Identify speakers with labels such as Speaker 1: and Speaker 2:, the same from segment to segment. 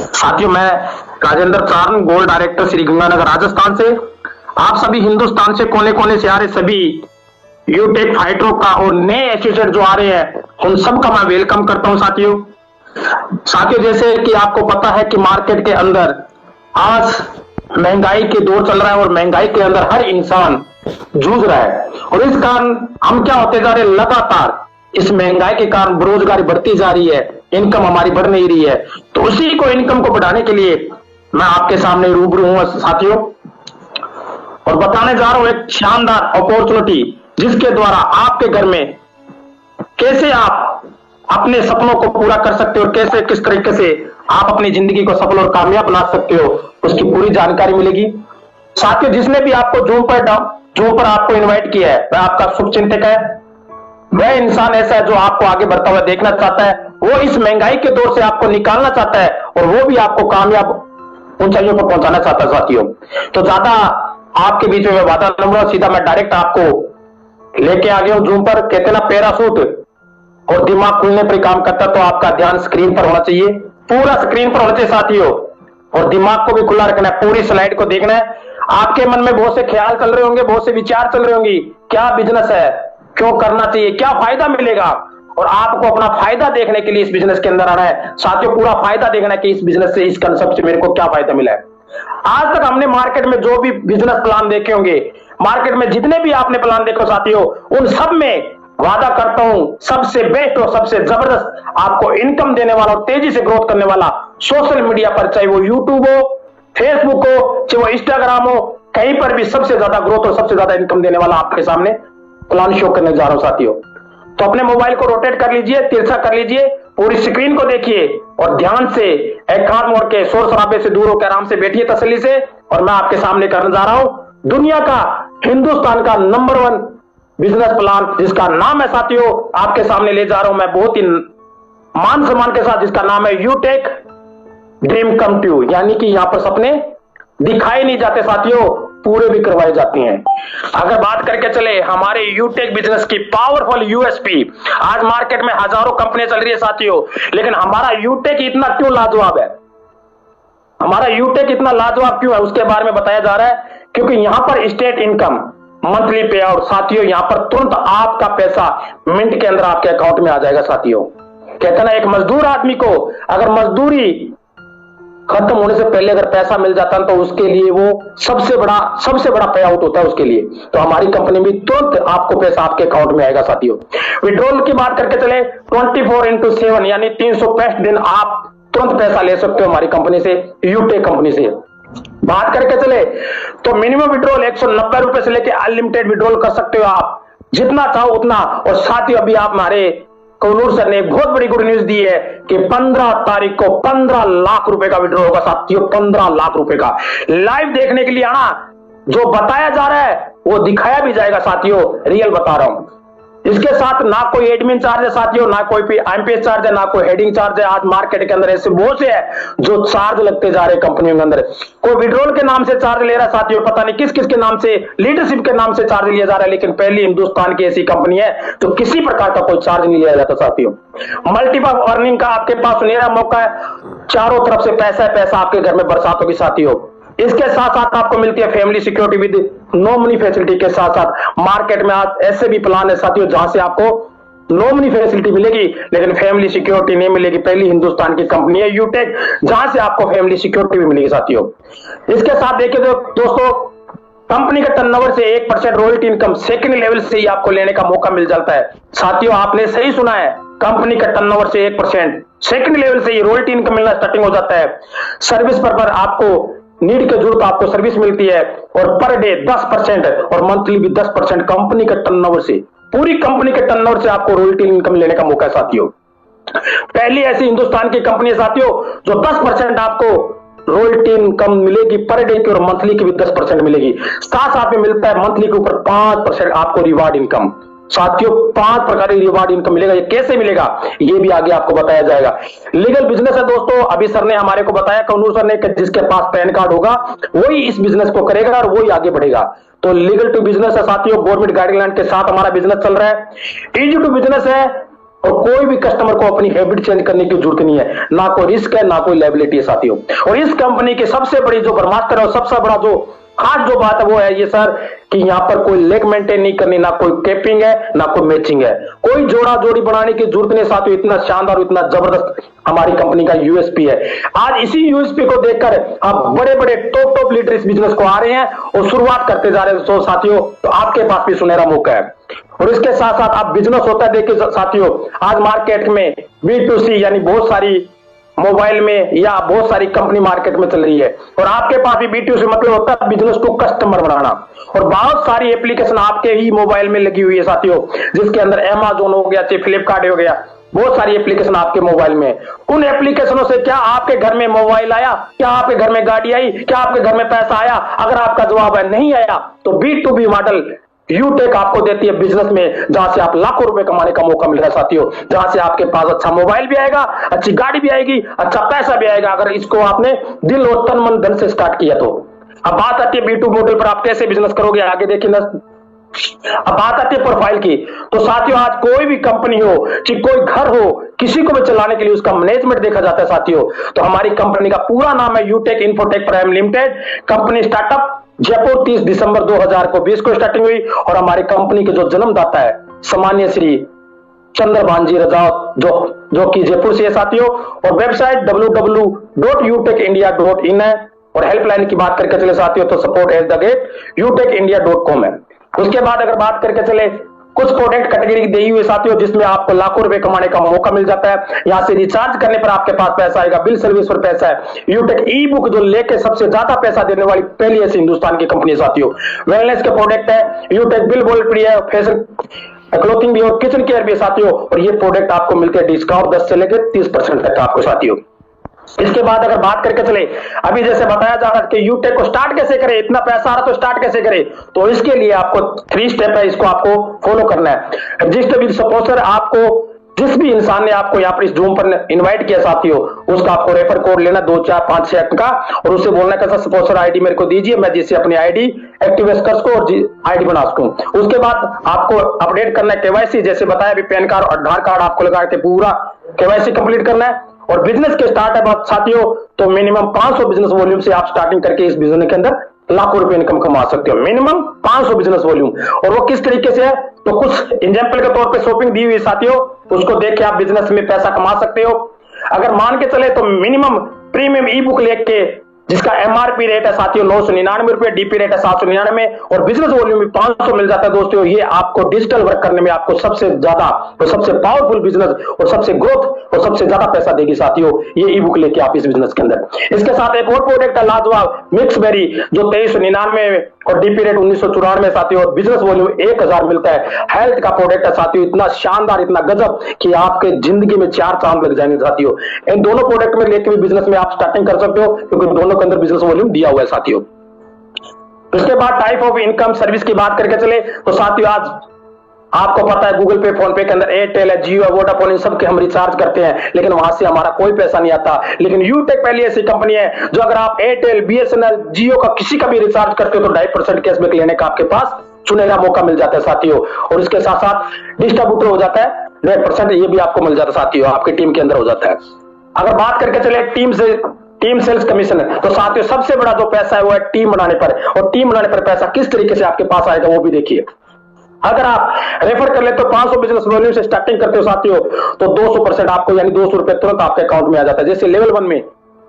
Speaker 1: साथियों, मैं राजेंद्र चारण, gold director Shri Ganganagar Rajasthan से। आप सभी हिंदुस्तान से कोने कोने से आ रहे सभी यूटेक फाइटरों का और नए एसोसिएट जो आ रहे हैं उन सबका मैं वेलकम करता हूं। साथियों जैसे कि आपको पता है कि मार्केट के अंदर आज महंगाई के दौर चल रहा है और महंगाई के अंदर हर इंसान जूझ रहा है और इस कारण हम क्या होते जा रहे हैं, लगातार इस महंगाई के कारण बेरोजगारी बढ़ती जा रही है, इनकम हमारी बढ़ नहीं रही है। तो उसी को इनकम को बढ़ाने के लिए मैं आपके सामने रूबरू हूं साथियों और बताने जा रहा हूं एक शानदार अपॉर्चुनिटी जिसके द्वारा आपके घर में कैसे आप अपने सपनों को पूरा कर सकते हो और कैसे किस तरीके से आप अपनी जिंदगी को सफल और कामयाब बना सकते हो, उसकी पूरी जानकारी मिलेगी। साथियों जिसने भी आपको जूम पर आपको इनवाइट किया है वह आपका शुभचिंतक है, वह इंसान ऐसा है जो आपको आगे बढ़ता हुआ देखना चाहता है, वो इस महंगाई के दौर से आपको निकालना चाहता है और वो भी आपको कामयाब ऊंचाइयों पर पहुंचाना चाहता है। साथियों तो ज्यादा आपके बीच में वादा नंबर सीधा मैं डायरेक्ट आपको लेके आ गया हूं जूम पर। कहते ना पैराशूट और दिमाग खुलने पर काम करता, तो आपका ध्यान स्क्रीन पर होना चाहिए, पूरा स्क्रीन पर होना चाहिए साथियों, और दिमाग को भी खुला रखना है, पूरी स्लाइड को देखना है। आपके मन में बहुत से ख्याल चल रहे होंगे, बहुत से विचार चल रहे होंगे, क्या बिजनेस है, क्यों करना चाहिए, क्या फायदा मिलेगा, और आपको अपना फायदा देखने के लिए इस बिजनेस के अंदर आना है। साथियों पूरा फायदा देखना है कि इस बिजनेस से, इस कंसेप्ट से मेरे को क्या फायदा मिला है। आज तक हमने मार्केट में जो भी बिजनेस प्लान देखे होंगे, मार्केट में जितने भी आपने प्लान देखो साथियों, उन सब में वादा करता हूं सबसे बेस्ट और सबसे जबरदस्त आपको इनकम देने वाला और तेजी से ग्रोथ करने वाला सोशल मीडिया पर, चाहे वो यूट्यूब हो, फेसबुक हो, चाहे वो इंस्टाग्राम हो, कहीं पर भी सबसे ज्यादा ग्रोथ और सबसे ज्यादा इनकम देने वाला आपके सामने प्लान शो करने जा रहा हूं साथियों। तो अपने मोबाइल को रोटेट कर लीजिए, तिरछा कर लीजिए, पूरी स्क्रीन को देखिए और ध्यान से एक हाथ मोड़ के शोर शराबे से दूर होकर आराम से बैठिए तसल्ली से, और मैं आपके सामने करने जा रहा हूं दुनिया का, हिंदुस्तान का नंबर 1 बिजनेस प्लान जिसका नाम है साथियों, आपके सामने ले जा रहा हूं मैं बहुत ही मान सम्मान के साथ, जिसका नाम है यूटेक ड्रीम कम ट्रू। यानी कि यहां पर सपने दिखाई नहीं जाते साथियों, पूरे भी करवाए जाते हैं। अगर बात करके चले हमारे यूटेक बिजनेस की पावरफुल यूएसपी, आज मार्केट में हजारों कंपनियां चल रही है साथियों, लेकिन हमारा यूटेक इतना क्यों लाजवाब है, हमारा यूटेक इतना लाजवाब क्यों है, उसके बारे में बताया जा रहा है। क्योंकि यहां पर स्टेट इनकम, मंथली पे आउट साथियों, यहां पर तुरंत आपका पैसा मिनट के अंदर आपके अकाउंट में आ जाएगा साथियों। कहते ना एक मजदूर आदमी को अगर मजदूरी खत्म होने से पहले अगर पैसा मिल जाता है तो उसके लिए वो सबसे बड़ा पे आउट होता है उसके लिए। तो हमारी कंपनी में तुरंत आपको पैसा आपके अकाउंट में आएगा साथियों। विड्रॉल की बात करके चले 24/7 यानी 365 दिन आप तुरंत पैसा ले सकते हो हमारी कंपनी से, यूटेक कंपनी से। बात करके चले तो मिनिमम विड्रॉल 190 रुपए से लेकर अनलिमिटेड विड्रॉल कर सकते हो आप, जितना चाहो उतना। और साथ ही अभी आप हमारे कौनूर सर ने एक बहुत बड़ी गुड न्यूज दी है कि 15 तारीख को 15 लाख रुपए का विड्रॉल होगा साथियों, 15 लाख रुपए का। लाइव देखने के लिए आना, जो बताया जा रहा है वो दिखाया भी जाएगा साथियों, रियल बता रहा हूं। इसके साथ ना कोई एडमिन चार्ज है साथियों, ना कोई आईएमपीएस चार्ज है, ना कोई हेडिंग चार्ज है। आज मार्केट के अंदर ऐसे बहुत से है जो चार्ज लगते जा रहे कंपनियों के अंदर, कोई विड्रॉल के नाम से चार्ज ले रहा है साथियों, पता नहीं किस किस के नाम से, लीडरशिप के नाम से चार्ज लिया जा रहा है, लेकिन पहली हिंदुस्तान की ऐसी कंपनी है तो किसी प्रकार का कोई चार्ज नहीं लिया जाता साथियों। मल्टीपल अर्निंग का आपके पास सुनहरा मौका है, चारों तरफ से पैसा है, पैसा आपके घर में बरसात होगी साथियों। इसके साथ साथ आपको मिलती है family security with no money facility के साथ साथ मार्केट में आज ऐसे भी प्लान है साथियों जहां से आपको नो मनी फैसिलिटी मिलेगी लेकिन फैमिली सिक्योरिटी नहीं मिलेगी। पहली हिंदुस्तान की कंपनी है यूटेक जहां से आपको फैमिली सिक्योरिटी भी मिलेगी साथियों। इसके साथ देखिए तो दोस्तों, कंपनी के टर्नओवर से 1% रॉयल्टी इनकम सेकंड लेवल से ही आपको लेने का मौका मिल जाता है साथियों। आपने सही सुना है, कंपनी का टर्नओवर से 1% सेकंड लेवल से ही रॉयल्टी इनकम मिलना स्टार्टिंग हो जाता है। सर्विस पर आपको नीड के जरूरत आपको सर्विस मिलती है और पर डे 10% और मंथली भी 10% कंपनी के टर्नओवर से, पूरी कंपनी के टर्नओवर से आपको रॉयल्टी इनकम लेने का मौका है साथियों। पहली ऐसी हिंदुस्तान की कंपनी है साथियों जो 10% आपको रॉयल्टी इनकम मिलेगी पर डे की और मंथली की भी 10% मिलेगी। साथ साथ में मिलता है मंथली के ऊपर 5% आपको रिवार्ड इनकम साथियों। 5 प्रकार की रिवार्ड इनकम मिलेगा, ये कैसे मिलेगा ये भी आगे आपको बताया जाएगा। लीगल बिजनेस है दोस्तों, अभी सर ने हमारे को बताया, कौनूर सर ने, जिसके पास पैन कार्ड होगा वही इस बिजनेस को करेगा और वही आगे बढ़ेगा। तो लीगल टू बिजनेस है साथियों, गवर्नमेंट गाइडलाइन के साथ हमारा बिजनेस चल रहा है। इजी टू बिजनेस है और कोई भी कस्टमर को अपनी हैबिट चेंज करने की जरूरत नहीं है, ना कोई रिस्क है ना कोई लायबिलिटी है साथियों। और इस कंपनी की सबसे बड़ी जो ब्रह्मास्त्र है और सबसे बड़ा जो खास जो बात है वो है ये सर कि यहां पर कोई लेग मेंटेन नहीं करनी, ना कोई कैपिंग है ना कोई मैचिंग है, कोई जोड़ा जोड़ी बनाने की जरूरत नहीं साथियों। इतना शानदार इतना जबरदस्त हमारी कंपनी का यूएसपी है। आज इसी यूएसपी को देखकर आप बड़े बड़े टॉप लीडर इस बिजनेस को आ रहे हैं और शुरुआत करते जा रहे हैं। तो साथियों तो आपके पास भी सुनहरा मौका है। और इसके साथ साथ आप बिजनेस होता है देखिए साथियों, आज मार्केट में B2C यानी बहुत सारी मोबाइल में या बहुत सारी कंपनी मार्केट में चल रही है, और आपके पास भी B2C मतलब होता है बिजनेस टू कस्टमर बनाना। और बहुत सारी एप्लीकेशन आपके ही मोबाइल में लगी हुई है साथियों, जिसके अंदर Amazon हो गया, चाहे फ्लिपकार्ट हो गया, बहुत सारी एप्लीकेशन आपके मोबाइल में। उन एप्लीकेशनों से क्या आपके घर में मोबाइल आया, क्या आपके घर में गाड़ी आई, क्या आपके घर में पैसा आया? अगर आपका जवाब है नहीं आया तो B2B मॉडल यूटेक आपको देती है बिजनेस में, जहां से आप लाखों रुपए कमाने का मौका मिल रहा है साथियों, जहां से आपके पास अच्छा मोबाइल भी आएगा, अच्छी गाड़ी भी आएगी, अच्छा पैसा भी आएगा, अगर इसको आपने दिल और तन मन धन से स्टार्ट किया तो। अब बात आती है B2 मॉडल पर आप कैसे बिजनेस करोगे, आगे देखिए ना। अब बात आती है प्रोफाइल की, तो साथियों आज कोई भी कंपनी हो, चाहे कोई घर हो, किसी को भी चलाने के लिए उसका मैनेजमेंट देखा जाता है साथियों। तो हमारी कंपनी का पूरा नाम है यूटेक इन्फोटेक प्राइम लिमिटेड। कंपनी स्टार्टअप जयपुर 30 दिसंबर 2020 को स्टार्टिंग हुई, और हमारी कंपनी के जो जन्मदाता है सम्मान्य श्री चंद्रभानजी रजावत जो कि जयपुर से है साथियों। और वेबसाइट www.utekindia.in है, और हेल्पलाइन की बात करके चले साथियों तो support@utekindia.com है। उसके बाद अगर बात करके चले कुछ प्रोडक्ट कैटेगरी दी हुई है साथियों, जिसमें आपको लाखों रुपए कमाने का मौका मिल जाता है। यहां से रिचार्ज करने पर आपके पास पैसा आएगा, बिल सर्विस पर पैसा है। यूटेक ई बुक जो लेके सबसे ज्यादा पैसा देने वाली पहली ऐसी हिंदुस्तान की कंपनी साथियों। वेलनेस के प्रोडक्ट है, यूटेक बिल बोल फ्री है, फैशन क्लोथिंग भी और किचन केयर भी है साथियों। और ये प्रोडक्ट आपको मिलते हैं डिस्काउंट 10 से लेकर 30% तक आपको साथियों। इसके बाद अगर बात करके चले, अभी जैसे बताया जा रहा है कि यूटेक को स्टार्ट कैसे करें, इतना पैसा आ रहा तो स्टार्ट कैसे करें, तो इसके लिए आपको 3 स्टेप है, इसको आपको फॉलो करना है। रजिस्टर विद स्पॉन्सर, आपको जिस भी इंसान ने आपको यहाँ पर इस जूम पर इनवाइट किया साथियों, उसका आपको रेफर कोड लेना 2 4 5 6 का, और उससे बोलना कैसा स्पॉन्सर आईडी मेरे को दीजिए, मैं जिससे अपनी आईडी एक्टिवेट कर सकूं और आईडी बना सकूं। उसके बाद आपको अपडेट करना है केवाईसी, जैसे बताया अभी पैन कार्ड और आधार कार्ड आपको लगा के पूरा केवाईसी कंप्लीट करना है। और बिजनेस के स्टार्ट है बात साथियों, तो मिनिमम 500 बिजनेस वॉल्यूम से आप स्टार्टिंग करके इस बिजनेस के अंदर लाखों रुपए इनकम कमा सकते हो, मिनिमम 500 बिजनेस वॉल्यूम। और वो किस तरीके से है, तो कुछ एग्जांपल के तौर पे शॉपिंग दी हुई साथियों, उसको देख के आप बिजनेस में पैसा कमा सकते हो। अगर मान के चले तो मिनिमम प्रीमियम ई बुक लेके के जिसका एमआरपी रेट है साथियों 999 रुपए, डीपी रेट है 799, और बिजनेस वॉल्यूम में 500 मिल जाता है दोस्तों। ये आपको डिजिटल वर्क करने में आपको सबसे ज्यादा और सबसे पावरफुल बिजनेस और सबसे ग्रोथ और सबसे ज्यादा पैसा देगी साथियों, ये ई बुक लेके आप इस बिजनेस के अंदर। इसके साथ एक और प्रोडक्ट है लाजवाब मिक्स बेरी, जो 2399 और डीपी रेट 1994 साथियों, और बिजनेस वॉल्यूम 1000 मिलता है। हेल्थ का प्रोडक्ट है साथियों, इतना शानदार इतना गजब कि आपके जिंदगी में 4 चांद लग जाएंगे साथियों। इन दोनों प्रोडक्ट में लेके भी बिजनेस में आप स्टार्टिंग कर सकते हो, क्योंकि दोनों के अंदर बिजनेस वॉल्यूम दिया हुआ है साथियों। उसके बाद टाइप ऑफ इनकम सर्विस की बात करके चले तो साथियों, आज आपको पता है गूगल पे फोन पे के अंदर एयरटेल है, जियो है, वोडाफोन, इन सब के हम रिचार्ज करते हैं, लेकिन वहां से हमारा कोई पैसा नहीं आता। लेकिन यूटेक पहली ऐसी कंपनी है जो अगर आप एयरटेल, बीएसएनएल, जियो का किसी का भी रिचार्ज करते हो तो 2.5% कैशबैक लेने का आपके पास सुनहरा मौका मिल जाता है साथियों। और इसके साथ साथ डिस्ट्रीब्यूटर हो जाता है 1.5%, ये भी आपको मिल जाता है साथियों, आपकी टीम के अंदर हो जाता है। अगर बात करके चले टीम सेल्स कमीशन, तो साथियों सबसे बड़ा जो पैसा है वो है टीम बनाने पर। और टीम बनाने पर पैसा किस तरीके से आपके पास आएगा वो भी देखिए। अगर आप रेफर कर ले तो 500 बिजनेस वॉल्यूम से स्टार्टिंग करते हो साथियों, तो 200% आपको यानी 200 रुपए तुरंत आपके अकाउंट में आ जाता है। जैसे लेवल 1 में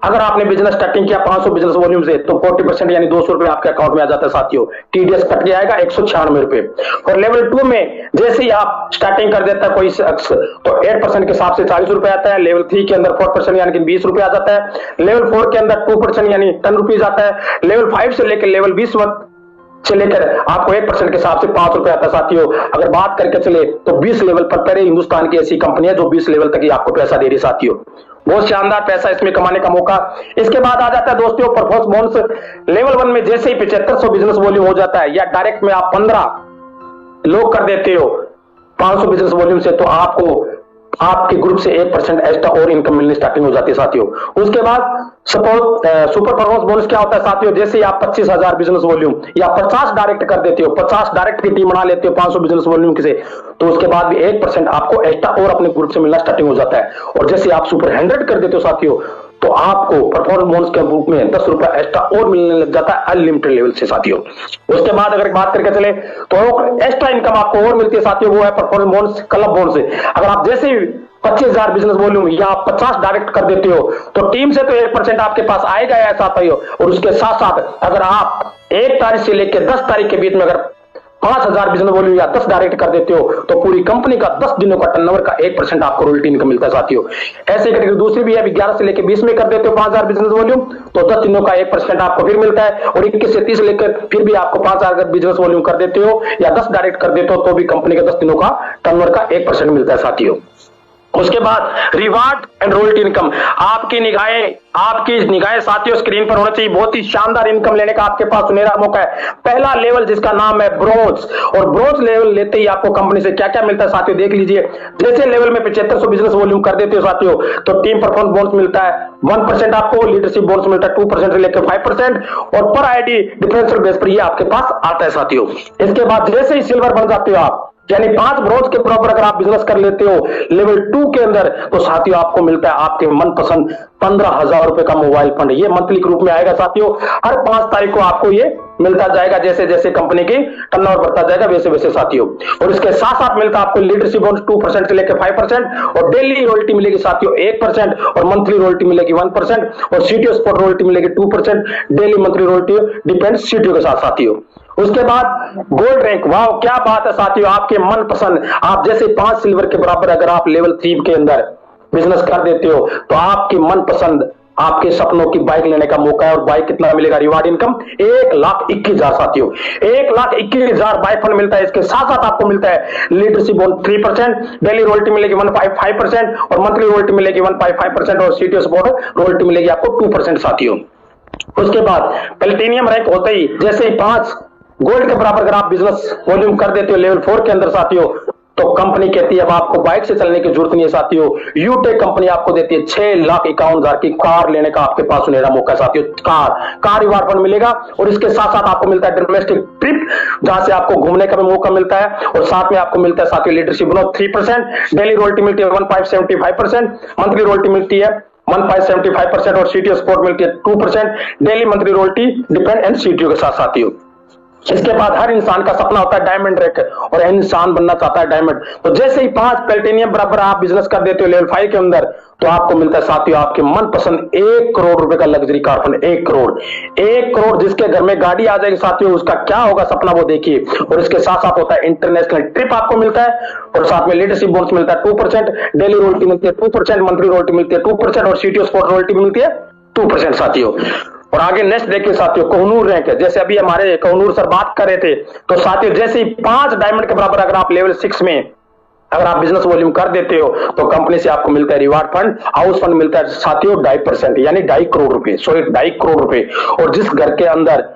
Speaker 1: अगर आपने बिजनेस स्टार्टिंग किया 500 बिजनेस वॉल्यूम से, तो 40% यानी 200 रुपए आपके अकाउंट में आ जाता है साथियों। टीडीएस कट के आएगा 196 रुपए। और लेवल 2 में जैसे ही आप स्टार्टिंग कर देता है कोई शख्स, तो 8% के हिसाब से 40 रुपए आता है। लेवल 3 के अंदर 4% यानी कि 20 रुपए आ जाता है। लेवल 4 के अंदर 2% यानी 10 रुपीज आता है। लेवल 5 से लेकर लेवल 20 से लेकर आपको 1% के हिसाब से 5 रुपए आता है साथियों। अगर बात करके चले तो 20 लेवल पर पहले हिंदुस्तान की ऐसी कंपनी है जो 20 लेवल तक ही आपको पैसा दे रही है साथियों। बहुत शानदार पैसा इसमें कमाने का मौका। इसके बाद आ जाता है दोस्तों परफॉर्मेंस बोनस। लेवल 1 में जैसे ही 7500 बिजनेस वॉल्यूम हो जाता है, या डायरेक्ट में आप 15 लोग कर देते हो 500 बिजनेस वॉल्यूम से, तो आपको आपके ग्रुप से 1% एक्स्ट्रा और इनकम मिलनी स्टार्टिंग हो जाती है साथियों। उसके बाद सपोज सुपर परफॉर्मेंस बोनस क्या होता है साथियों, जैसे ही आप 25,000 बिजनेस वॉल्यूम या 50 डायरेक्ट कर देते हो, 50 डायरेक्ट की टीम बना लेते हो 500 बिजनेस वॉल्यूम से, तो उसके बाद भी 1% आपको एक्स्ट्रा और अपने ग्रुप से मिलना स्टार्टिंग हो जाता है। और जैसे आप सुपर 100 कर देते हो साथियों, तो आपको परफॉर्मेंस बोनस के रूप में 10 रुपए एक्स्ट्रा और मिलने लग जाता है अनलिमिटेड लेवल से साथियों। उसके बाद अगर बात करके चले तो एक्स्ट्रा इनकम आपको और मिलती है साथियों, वो है परफॉर्मेंस बोनस क्लब बोनस से। अगर आप जैसे ही 25,000 बिजनेस वॉल्यूम या आप 50 डायरेक्ट कर देते हो, तो टीम से तो 1% आपके पास आएगा या साथियों। और उसके साथ साथ अगर आप 1 तारीख से लेकर 10 तारीख के बीच में अगर 5,000 बिजनेस वॉल्यूम या 10 डायरेक्ट कर देते हो, तो पूरी कंपनी का 10 दिनों का टर्नओवर का 1% आपको रॉयल्टी इनकम मिलता है साथियों। ऐसे कैटेगरी दूसरी भी है, 11 से लेकर 20 में कर देते हो 5,000 बिजनेस वॉल्यूम, तो 10 दिनों का 1% आपको फिर मिलता है। और 21 से 30 लेकर फिर भी आपको 5,000 बिजनेस वॉल्यूम कर देते हो या 10 डायरेक्ट कर देते हो, तो भी कंपनी के 10 दिनों का टर्नओवर का 1% मिलता है साथियों। उसके बाद रिवार्ड एंड रॉयल्टी इनकम, आपकी निगाहें साथियों स्क्रीन पर होना चाहिए। बहुत ही शानदार इनकम लेने का आपके पास सुनहरा मौका है। पहला लेवल जिसका नाम है ब्रोंज, और ब्रोंज लेवल लेते ही आपको कंपनी से क्या क्या मिलता है साथियों देख लीजिए। जैसे लेवल में 7500 बिजनेस वॉल्यूम कर देते हो साथियों, तो टीम परफॉर्मेंस बोनस मिलता है 1% आपको, लीडरशिप बोनस मिलता है 2% से लेकर 5%, और पर आईडी डिफरेंशियल बेस पर ये आपके पास आता है साथियों। इसके बाद जैसे ही सिल्वर बन जाते हो आप, यानी 5 ब्रोंज के बराबर अगर आप बिजनेस कर लेते हो लेवल 2 के अंदर, तो साथियों आपको मिलता है आपके मनपसंद 15,000 रुपए का मोबाइल फंड। ये मंथली के रूप में आएगा साथियों। हर 5 तारीख को आपको ये मिलता जाएगा, जैसे जैसे कंपनी की टर्नओवर बढ़ता जाएगा वैसे वैसे साथियों। और इसके साथ साथ मिलता है आपको लीडरशिप बोनस 2% से लेकर 5%, और डेली रॉयल्टी मिलेगी साथियों 1%, और मंथली रॉयल्टी मिलेगी 1%, और सीटीओ स्पॉट रॉयल्टी मिलेगी 2%, daily monthly royalty depend CTO के साथ साथियों। उसके बाद गोल्ड रैंक, वाह क्या बात है साथियों, आपके मनपसंद, आप जैसे 5 सिल्वर के बराबर अगर आप लेवल 3 के अंदर बिजनेस कर देते हो, तो आपके मनपसंद आपके सपनों की बाइक लेने का मौका है। और बाइक कितना मिलेगा रिवार्ड इनकम 1,21,000 साथियों, 1,21,000 बाइक फंड मिलता है। इसके साथ साथ आपको मिलता है लीडरशिप बोनस 3%, डेली रॉयल्टी मिलेगी 1.5%, और मंथली रॉयल्टी मिलेगी 1.5%, और सीटीओ सपोर्ट रॉयल्टी मिलेगी आपको 2% साथियों। उसके बाद प्लेटिनियम रैंक होते ही जैसे ही 5 गोल्ड के बराबर अगर आप बिजनेस वॉल्यूम कर देते हो लेवल 4 के अंदर साथियों, तो कंपनी कहती है अब आपको बाइक से चलने की जरूरत नहीं है साथियों। यूटेक कंपनी आपको देती है 6,51,000 की कार लेने का आपके पास सुनहरा मौका साथियों। कार रिवार्ड फंड मिलेगा, और इसके साथ साथ आपको मिलता है डोमेस्टिक ट्रिप, जहां से आपको घूमने का भी मौका मिलता है, और साथ में आपको मिलता है साथियों लीडरशिप बोनस 3%, डेली रॉयल्टी मिलती है 1.75%, मंथली रॉयल्टी मिलती है 1.75%, और सीटीओ सपोर्ट मिलती है 2%, daily monthly royalty depend and CTO के साथ साथियों। इसके बाद हर इंसान का सपना होता है डायमंड रैंक, और इंसान बनना चाहता है डायमंड। तो जैसे ही 5 प्लेटिनियम बराबर आप बिजनेस कर देते हो लेवल 5 के अंदर, तो आपको मिलता है साथियों आपके मनपसंद 1 करोड़ रुपए का लग्जरी कार फंड। 1 करोड़ जिसके घर में गाड़ी आ जाएगी साथियों, उसका क्या होगा सपना वो देखिए। और इसके साथ साथ होता है इंटरनेशनल ट्रिप आपको मिलता है, और साथ में लीडरशिप बोनस मिलता है 2%, डेली रॉयल्टी मिलती है 2%, मंथली रॉयल्टी मिलती है 2%, और सीटीओ स्पॉट रॉयल्टी मिलती है 2% साथियों। और आगे नेक्स्ट देखिए साथियों कोहनूर रैंक है। जैसे अभी हमारे कोहनूर सर बात कर रहे थे, तो साथियों जैसे ही 5 डायमंड के बराबर अगर आप लेवल 6 में अगर आप बिजनेस वॉल्यूम कर देते हो, तो कंपनी से आपको मिलता है रिवार्ड फंड, हाउस फंड मिलता है साथियों 2.5%, यानी 2.5 करोड़ रुपए, सॉरी 2.5 करोड़ रुपए। और जिस घर के अंदर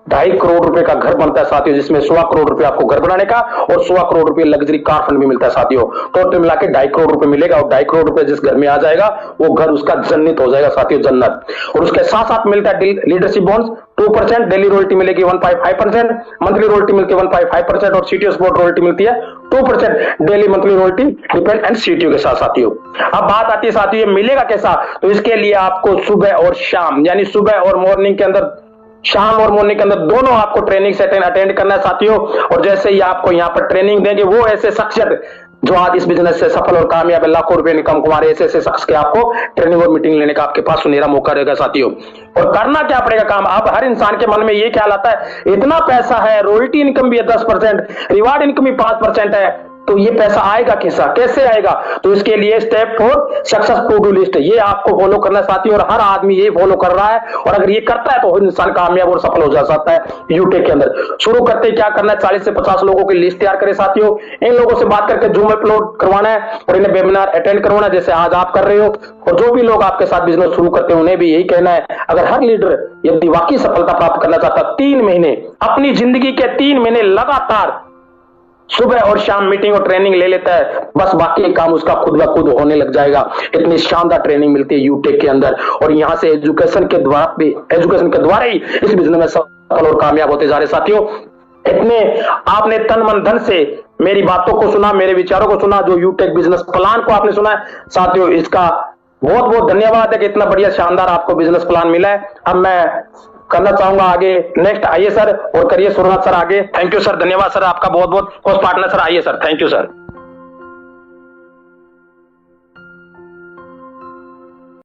Speaker 1: 2.5 करोड़ रुपए का घर बनता है साथियों, जिसमें 16 करोड़ रुपए आपको घर बनाने का और 16 करोड़ रुपए लग्जरी कार फंड भी मिलता है साथियों, टोटल मिला के 2.5 करोड़ रुपए मिलेगा। और 2.5 करोड़ रुपए जिस घर में आ जाएगा वो घर उसका जन्नत हो जाएगा साथियों, जन्नत। और उसके साथ साथ मिलता है लीडरशिप बोनस 2%, डेली रॉयल्टी मिलेगी 1.5%, मंथली रॉयल्टी मिलती है 1.5%, और सीटीओ सपोर्ट रॉयल्टी मिलती है 2%, daily monthly royalty depend and CTO के साथ साथियों। अब बात आती है साथियों ये मिलेगा कैसा, तो इसके लिए आपको सुबह और शाम, यानी सुबह और मॉर्निंग के अंदर, शाम और मॉर्निंग के अंदर दोनों आपको ट्रेनिंग से अटेंड करना है साथियों। और जैसे ही आपको यहाँ पर ट्रेनिंग देंगे, वो ऐसे शख्सियत जो आज इस बिजनेस से सफल और कामयाब है, लाखों रुपए इनकम कमा रहे, ऐसे शख्स के आपको ट्रेनिंग और मीटिंग लेने का आपके पास सुनहरा मौका रहेगा साथियों। और करना क्या पड़ेगा काम, अब हर इंसान के मन में ये ख्याल आता है इतना पैसा है, रॉयल्टी इनकम भी है 10%, रिवार्ड इनकम भी 5% है, तो ये पैसा आएगा कैसे आएगा। तो इसके लिए step 4 success to do list, ये आपको फॉलो करना साथियों, और हर आदमी ये फॉलो कर रहा है। और अगर ये करता है तो इंसान कामयाब और सफल हो जा सकता है यूटेक के अंदर। शुरू करते ही क्या करना है, 40 से 50 लोगों की लिस्ट तैयार करें साथियों। इन लोगों से बात करके जूम अपलोड करवाना है और इन्हें वेबिनार अटेंड करवाना है, जैसे आज आप कर रहे हो। और जो भी लोग आपके साथ बिजनेस शुरू करते हैं उन्हें भी यही कहना है, अगर हर लीडर यदि वाकई सफलता प्राप्त करना चाहता, 3 महीने, अपनी जिंदगी के 3 महीने लगातार सुबह और शाम मीटिंग और ट्रेनिंग ले लेता है, बस बाकी काम उसका खुद ब खुद होने लग जाएगा। इतनी शानदार ट्रेनिंग मिलती है यूटेक के अंदर, और यहां से एजुकेशन के द्वारा ही इस बिजनेस में सफल और कामयाब होते जा रहे साथियों। इतने आपने तन मन धन से मेरी बातों को सुना, मेरे विचारों को सुना, जो यूटेक बिजनेस प्लान को आपने सुना है साथियों, इसका बहुत बहुत धन्यवाद है कि इतना बढ़िया शानदार आपको बिजनेस प्लान मिला है। अब मैं करना चाहूंगा आगे, नेक्स्ट आइए सर और करिए शुरुआत सर आगे। थैंक यू सर, धन्यवाद सर आपका बहुत बहुत। कोच पार्टनर सर आइए सर, थैंक यू सर।